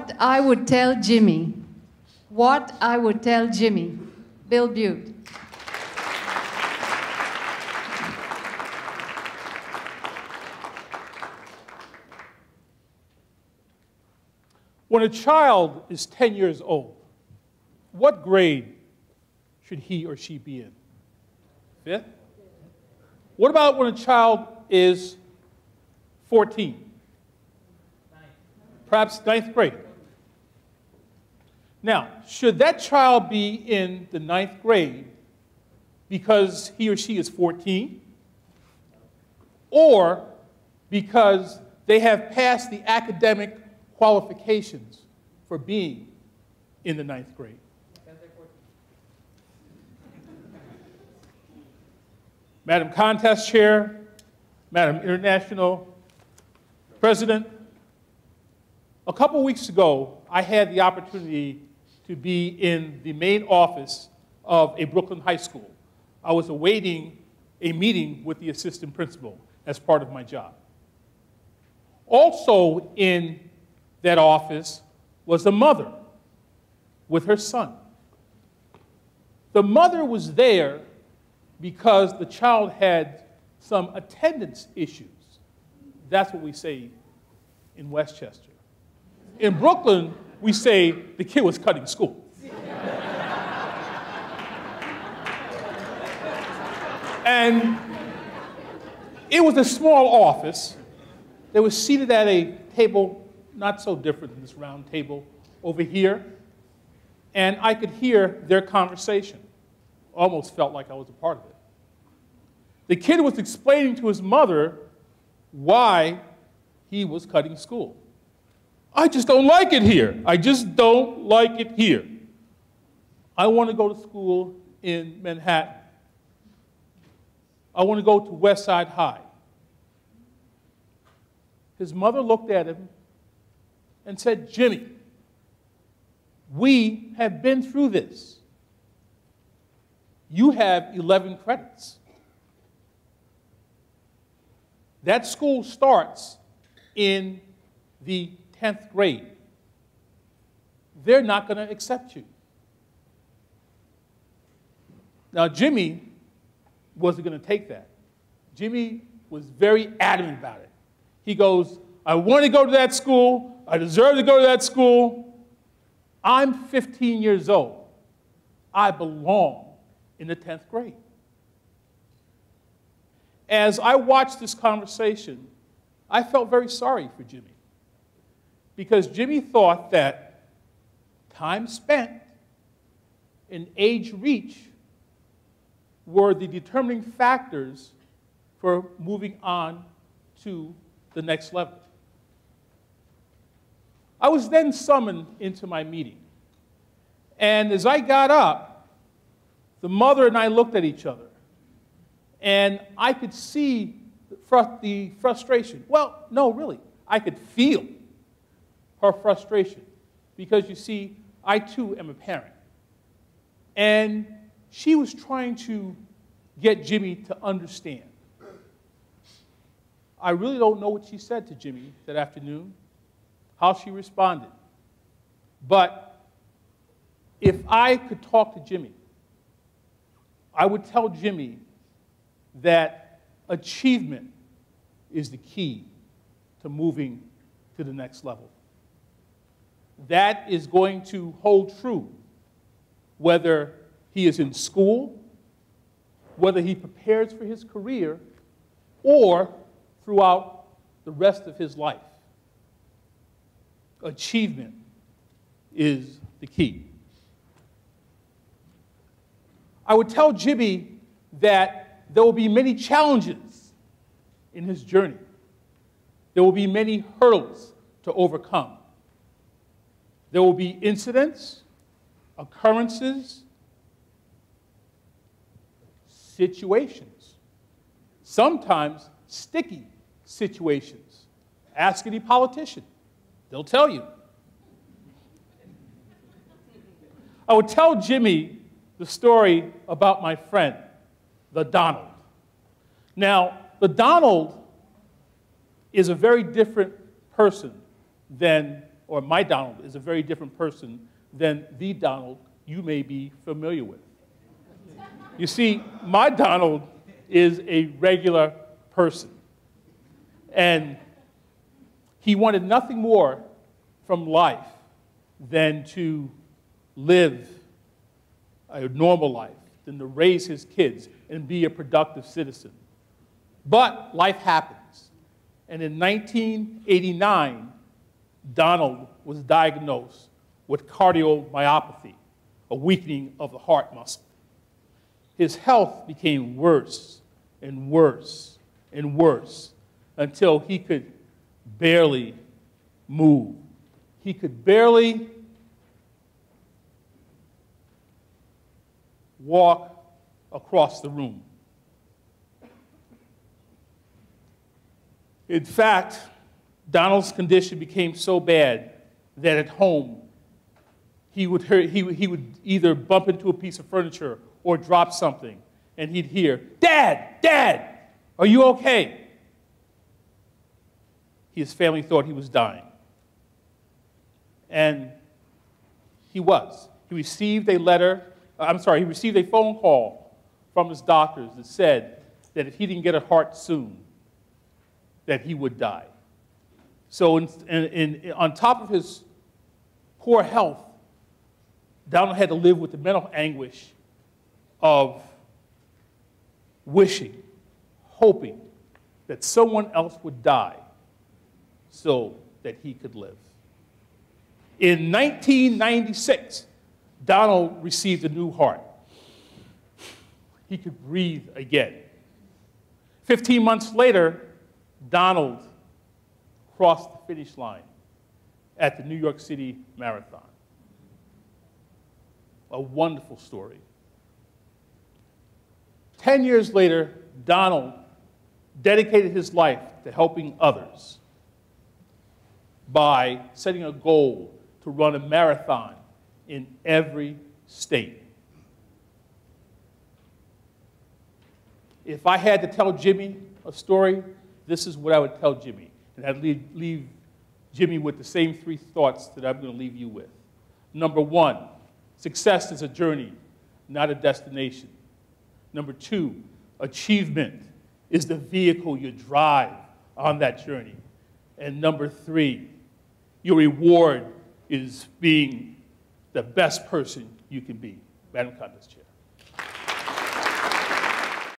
What I would tell Jimmy. What I would tell Jimmy. Bill Bute. When a child is 10 years old, what grade should he or she be in? Fifth? What about when a child is 14? Perhaps ninth grade. Now, should that child be in the ninth grade because he or she is 14? Or because they have passed the academic qualifications for being in the ninth grade? Madam Contest Chair, Madam International President, a couple weeks ago, I had the opportunity to be in the main office of a Brooklyn high school. I was awaiting a meeting with the assistant principal as part of my job. Also in that office was a mother with her son. The mother was there because the child had some attendance issues. That's what we say in Westchester. In Brooklyn, we say the kid was cutting school. And it was a small office. They were seated at a table not so different than this round table over here, and I could hear their conversation. Almost felt like I was a part of it. The kid was explaining to his mother why he was cutting school. I just don't like it here. I just don't like it here. I want to go to school in Manhattan. I want to go to West Side High. His mother looked at him and said, Jimmy, we have been through this. You have 11 credits. That school starts in the 10th grade. They're not going to accept you. Now, Jimmy wasn't going to take that. Jimmy was very adamant about it. He goes, I want to go to that school. I deserve to go to that school. I'm 15 years old. I belong in the 10th grade. As I watched this conversation, I felt very sorry for Jimmy, because Jimmy thought that time spent and age reach were the determining factors for moving on to the next level. I was then summoned into my meeting. And as I got up, the mother and I looked at each other. And I could see the frustration. Well, no, really. I could feel her frustration. Because, you see, I, too, am a parent. And she was trying to get Jimmy to understand. I really don't know what she said to Jimmy that afternoon, how she responded. But if I could talk to Jimmy, I would tell Jimmy that achievement is the key to moving to the next level. That is going to hold true whether he is in school, whether he prepares for his career, or throughout the rest of his life. Achievement is the key. I would tell Jimmy that there will be many challenges in his journey. There will be many hurdles to overcome. There will be incidents, occurrences, situations, sometimes sticky situations. Ask any politician. They'll tell you. I would tell Jimmy the story about my friend, the Donald. Now, the Donald is a very different person than or my Donald, is a very different person than the Donald you may be familiar with. You see, my Donald is a regular person. And he wanted nothing more from life than to live a normal life, than to raise his kids and be a productive citizen. But life happens. And in 1989, Donald was diagnosed with cardiomyopathy, a weakening of the heart muscle. His health became worse and worse and worse until he could barely move. He could barely walk across the room. In fact, Donald's condition became so bad that at home he would either bump into a piece of furniture or drop something, and he'd hear, "Dad, Dad, are you okay?" His family thought he was dying. And he was. He received a phone call from his doctors that said that if he didn't get a heart soon, that he would die. So on top of his poor health, Donald had to live with the mental anguish of wishing, hoping that someone else would die so that he could live. In 1996, Donald received a new heart. He could breathe again. 15 months later, Donald crossed the finish line at the New York City Marathon. A wonderful story. 10 years later, Donald dedicated his life to helping others by setting a goal to run a marathon in every state. If I had to tell Jimmy a story, this is what I would tell Jimmy. And I'd leave Jimmy with the same three thoughts that I'm going to leave you with. Number one, success is a journey, not a destination. Number two, achievement is the vehicle you drive on that journey. And number three, your reward is being the best person you can be. Madam Contest Chair.